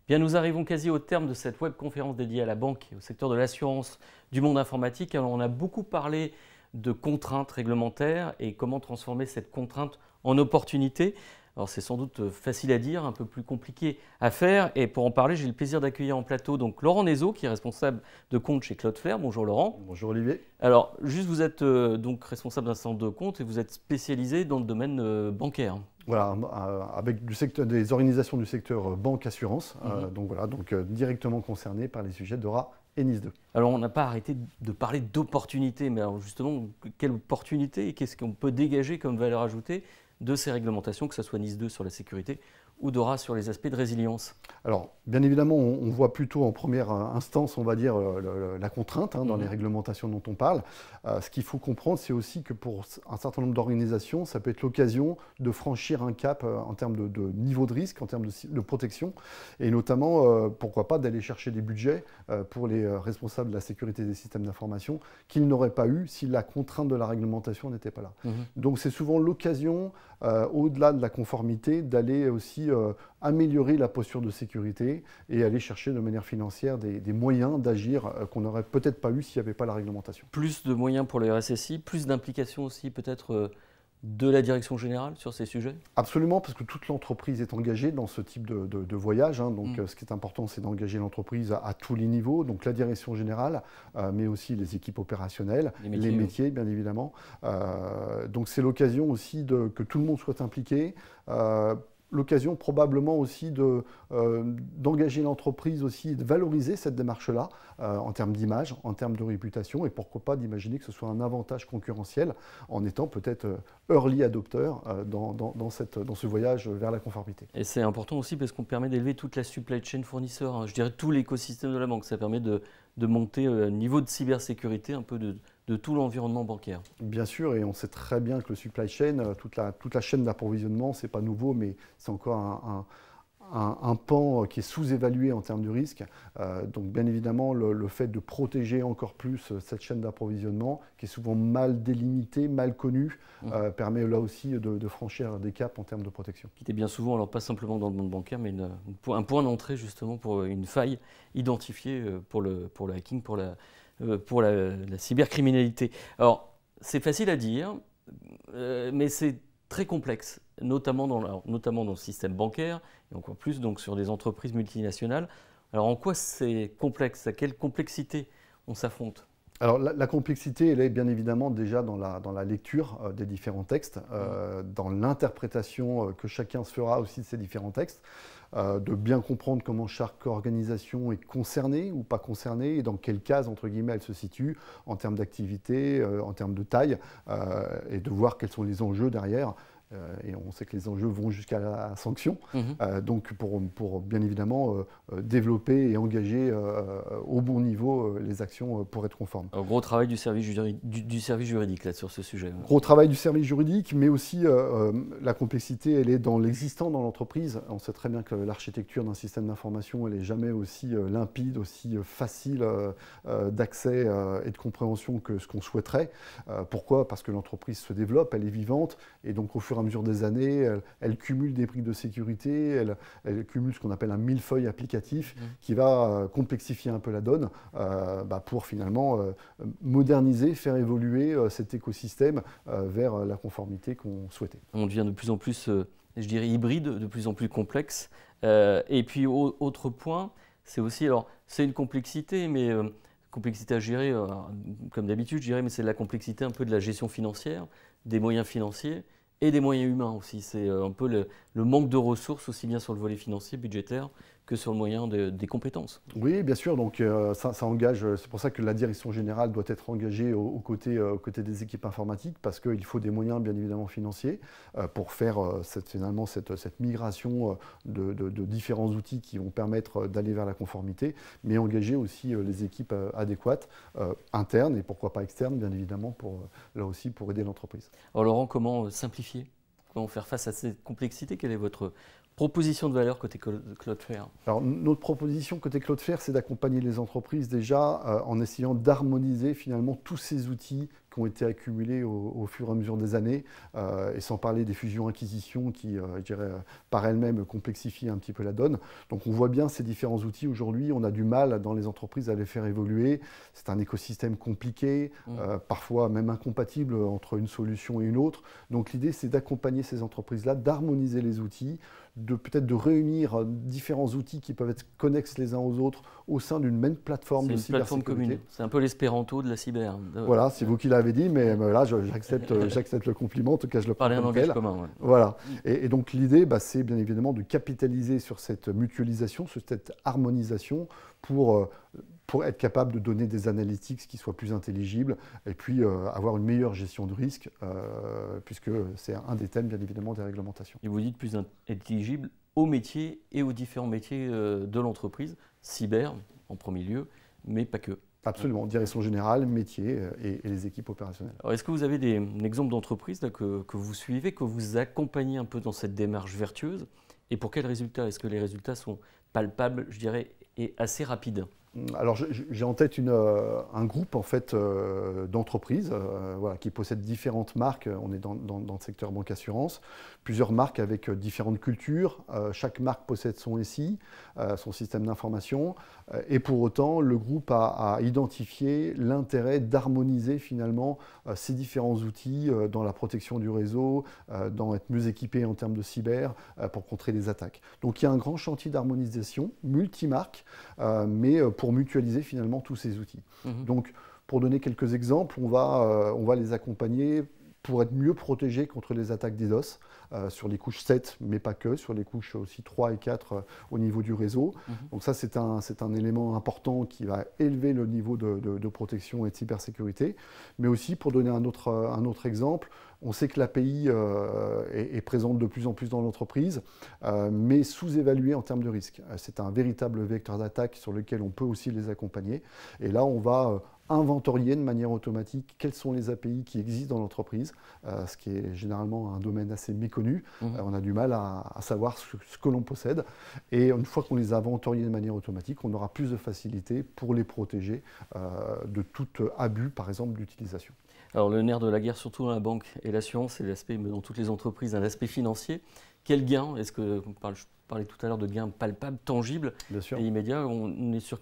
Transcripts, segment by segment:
Bien, nous arrivons quasi au terme de cette webconférence dédiée à la banque et au secteur de l'assurance du monde informatique. Alors, on a beaucoup parlé de contraintes réglementaires et comment transformer cette contrainte en opportunité. Alors, c'est sans doute facile à dire, un peu plus compliqué à faire. Et pour en parler, j'ai le plaisir d'accueillir en plateau donc Laurent Nézot, qui est responsable de compte chez Cloudflare. Bonjour Laurent. Bonjour Olivier. Alors, juste, vous êtes donc responsable d'un centre de compte et vous êtes spécialisé dans le domaine bancaire. Voilà, avec des organisations du secteur banque-assurance, donc directement concernées par les sujets DORA et NIS2. Alors, on n'a pas arrêté de parler d'opportunités, mais alors justement, quelle opportunité et qu'est-ce qu'on peut dégager comme valeur ajoutée de ces réglementations, que ce soit NIS2 sur la sécurité ou DORA sur les aspects de résilience? Alors, bien évidemment, on voit plutôt en première instance, on va dire, la contrainte dans les réglementations dont on parle. Ce qu'il faut comprendre, c'est aussi que pour un certain nombre d'organisations, ça peut être l'occasion de franchir un cap en termes de niveau de risque, en termes de protection, et notamment, pourquoi pas, d'aller chercher des budgets pour les responsables de la sécurité des systèmes d'information qu'ils n'auraient pas eu si la contrainte de la réglementation n'était pas là. Donc, c'est souvent l'occasion, au-delà de la conformité, d'aller aussi améliorer la posture de sécurité et aller chercher de manière financière des moyens d'agir qu'on n'aurait peut-être pas eu s'il n'y avait pas la réglementation. Plus de moyens pour le RSSI, plus d'implication aussi peut-être de la direction générale sur ces sujets? Absolument, parce que toute l'entreprise est engagée dans ce type de voyage. Donc, ce qui est important, c'est d'engager l'entreprise à tous les niveaux, donc la direction générale, mais aussi les équipes opérationnelles, les métiers, bien évidemment. Donc, c'est l'occasion aussi que tout le monde soit impliqué. L'occasion probablement aussi d'engager l'entreprise aussi et de valoriser cette démarche-là en termes d'image, en termes de réputation et pourquoi pas d'imaginer que ce soit un avantage concurrentiel en étant peut-être early adopter dans ce voyage vers la conformité. Et c'est important aussi parce qu'on permet d'élever toute la supply chain fournisseur, je dirais tout l'écosystème de la banque. Ça permet de monter un niveau de cybersécurité un peu de tout l'environnement bancaire. Bien sûr, et on sait très bien que le supply chain, toute la chaîne d'approvisionnement, ce n'est pas nouveau, mais c'est encore un pan qui est sous-évalué en termes de risque. Donc bien évidemment, le fait de protéger encore plus cette chaîne d'approvisionnement, qui est souvent mal délimitée, mal connue, permet là aussi de franchir des caps en termes de protection. Qui était bien souvent, alors pas simplement dans le monde bancaire, mais un point d'entrée justement pour une faille identifiée pour le hacking, pour la cybercriminalité. Alors, c'est facile à dire, mais c'est très complexe, notamment dans le système bancaire, et encore plus donc, sur des entreprises multinationales. Alors, en quoi c'est complexe? À quelle complexité on s'affronte? Alors la complexité, elle est bien évidemment déjà dans la lecture des différents textes, dans l'interprétation que chacun se fera aussi de ces différents textes, de bien comprendre comment chaque organisation est concernée ou pas concernée et dans quelle case, entre guillemets, elle se situe en termes d'activité, en termes de taille, et de voir quels sont les enjeux derrière. Et on sait que les enjeux vont jusqu'à la sanction, donc pour bien évidemment développer et engager au bon niveau les actions pour être conformes. Un gros travail du service juridique là, sur ce sujet. Gros travail du service juridique, mais aussi la complexité, elle est dans l'existant dans l'entreprise. On sait très bien que l'architecture d'un système d'information, elle n'est jamais aussi limpide, aussi facile d'accès et de compréhension que ce qu'on souhaiterait. Pourquoi? Parce que l'entreprise se développe, elle est vivante, et donc au fur et à mesure des années, elle cumule des briques de sécurité, elle cumule ce qu'on appelle un millefeuille applicatif qui va complexifier un peu la donne pour finalement moderniser, faire évoluer cet écosystème vers la conformité qu'on souhaitait. On devient de plus en plus, je dirais, hybride, de plus en plus complexe. Et puis, autre point, c'est aussi, alors, c'est une complexité, mais complexité à gérer, comme d'habitude, je dirais, mais c'est la complexité un peu de la gestion financière, des moyens financiers, et des moyens humains aussi. C'est un peu le manque de ressources, aussi bien sur le volet financier, budgétaire, que sur le moyen des compétences. Oui, bien sûr. Donc ça engage. C'est pour ça que la direction générale doit être engagée aux côtés des équipes informatiques, parce qu'il faut des moyens, bien évidemment, financiers pour faire finalement cette migration de différents outils qui vont permettre d'aller vers la conformité, mais engager aussi les équipes adéquates, internes et pourquoi pas externes, bien évidemment, là aussi pour aider l'entreprise. Alors Laurent, comment simplifier? Comment faire face à cette complexité? Quelle est votre proposition de valeur côté Cloudflare? Alors, notre proposition côté Cloudflare, c'est d'accompagner les entreprises déjà en essayant d'harmoniser finalement tous ces outils qui ont été accumulés au fur et à mesure des années, et sans parler des fusions-acquisitions qui, je dirais, par elles-mêmes complexifient un petit peu la donne. Donc on voit bien ces différents outils aujourd'hui, on a du mal dans les entreprises à les faire évoluer. C'est un écosystème compliqué, parfois même incompatible entre une solution et une autre. Donc l'idée, c'est d'accompagner ces entreprises-là, d'harmoniser les outils, peut-être de réunir différents outils qui peuvent être connexes les uns aux autres au sein d'une même plateforme de cybersécurité. C'est une plateforme commune. C'est un peu l'espéranto de la cyber. Voilà, c'est vous qui l'avez dit, mais là, j'accepte le compliment. En tout cas, je le prends Parler un comme langage tel. commun. Ouais. Voilà. Et donc, l'idée, c'est bien évidemment de capitaliser sur cette mutualisation, sur cette harmonisation pour être capable de donner des analytics qui soient plus intelligibles et puis avoir une meilleure gestion de risque, puisque c'est un des thèmes, bien évidemment, des réglementations. Et vous dites plus intelligible aux métiers et aux différents métiers de l'entreprise, cyber en premier lieu, mais pas que. Absolument, direction générale, métier et les équipes opérationnelles. Est-ce que vous avez un exemple d'entreprise que vous suivez, que vous accompagnez un peu dans cette démarche vertueuse? Et pour quels résultats? Est-ce que les résultats sont palpables, je dirais, et assez rapides? Alors j'ai en tête un groupe en fait, d'entreprises voilà, qui possèdent différentes marques. On est dans le secteur banque assurance, plusieurs marques avec différentes cultures. Chaque marque possède son SI, son système d'information. Et pour autant, le groupe a identifié l'intérêt d'harmoniser finalement ces différents outils dans la protection du réseau, dans être mieux équipé en termes de cyber pour contrer les attaques. Donc il y a un grand chantier d'harmonisation multimarque, mais pour mutualiser finalement tous ces outils. Donc, pour donner quelques exemples, on va les accompagner pour être mieux protégés contre les attaques DDoS sur les couches 7, mais pas que, sur les couches aussi 3 et 4 au niveau du réseau. Donc ça, c'est un élément important qui va élever le niveau de protection et de cybersécurité. Mais aussi, pour donner un autre exemple, on sait que l'API est présente de plus en plus dans l'entreprise, mais sous-évaluée en termes de risque. C'est un véritable vecteur d'attaque sur lequel on peut aussi les accompagner. Et là, on va inventorier de manière automatique quelles sont les API qui existent dans l'entreprise, ce qui est généralement un domaine assez méconnu. On a du mal à savoir ce que l'on possède. Et une fois qu'on les a inventoriés de manière automatique, on aura plus de facilité pour les protéger de tout abus, par exemple, d'utilisation. Alors le nerf de la guerre, surtout dans la banque et l'assurance, c'est l'aspect, dans toutes les entreprises, un aspect financier. Quel gain? Est-ce que, je parlais tout à l'heure de gains palpables, tangibles et immédiats, on est sur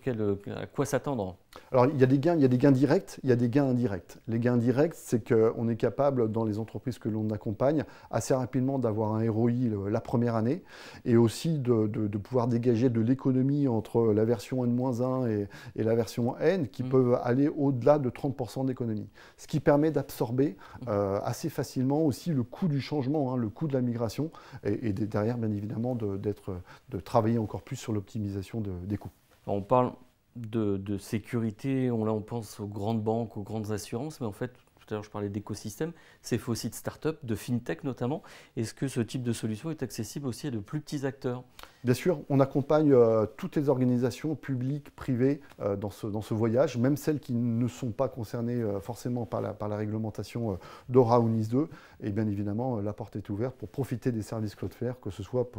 à quoi s'attendre? Alors il y a des gains directs, il y a des gains indirects. Les gains directs, c'est qu'on est capable, dans les entreprises que l'on accompagne, assez rapidement d'avoir un ROI la première année et aussi de pouvoir dégager de l'économie entre la version N-1 et la version N qui peuvent aller au-delà de 30% d'économie. Ce qui permet d'absorber assez facilement aussi le coût du changement, le coût de la migration et derrière, bien évidemment, de travailler encore plus sur l'optimisation des coûts. On parle de sécurité, on pense aux grandes banques, aux grandes assurances, mais en fait, tout à l'heure je parlais d'écosystème, c'est fait aussi de start-up, de fintech notamment. Est-ce que ce type de solution est accessible aussi à de plus petits acteurs? Bien sûr, on accompagne toutes les organisations publiques, privées dans ce voyage, même celles qui ne sont pas concernées forcément par la réglementation DORA ou NIS2. Et bien évidemment, la porte est ouverte pour profiter des services Cloudflare, que ce soit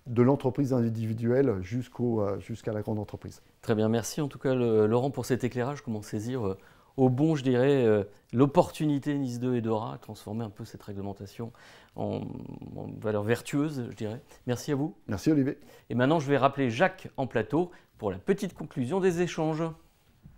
de l'entreprise individuelle jusqu'à la grande entreprise. Très bien, merci en tout cas Laurent pour cet éclairage, comment saisir au bon, je dirais, l'opportunité NIS2 et DORA à transformer un peu cette réglementation en valeur vertueuse, je dirais. Merci à vous. Merci Olivier. Et maintenant, je vais rappeler Jacques en plateau pour la petite conclusion des échanges.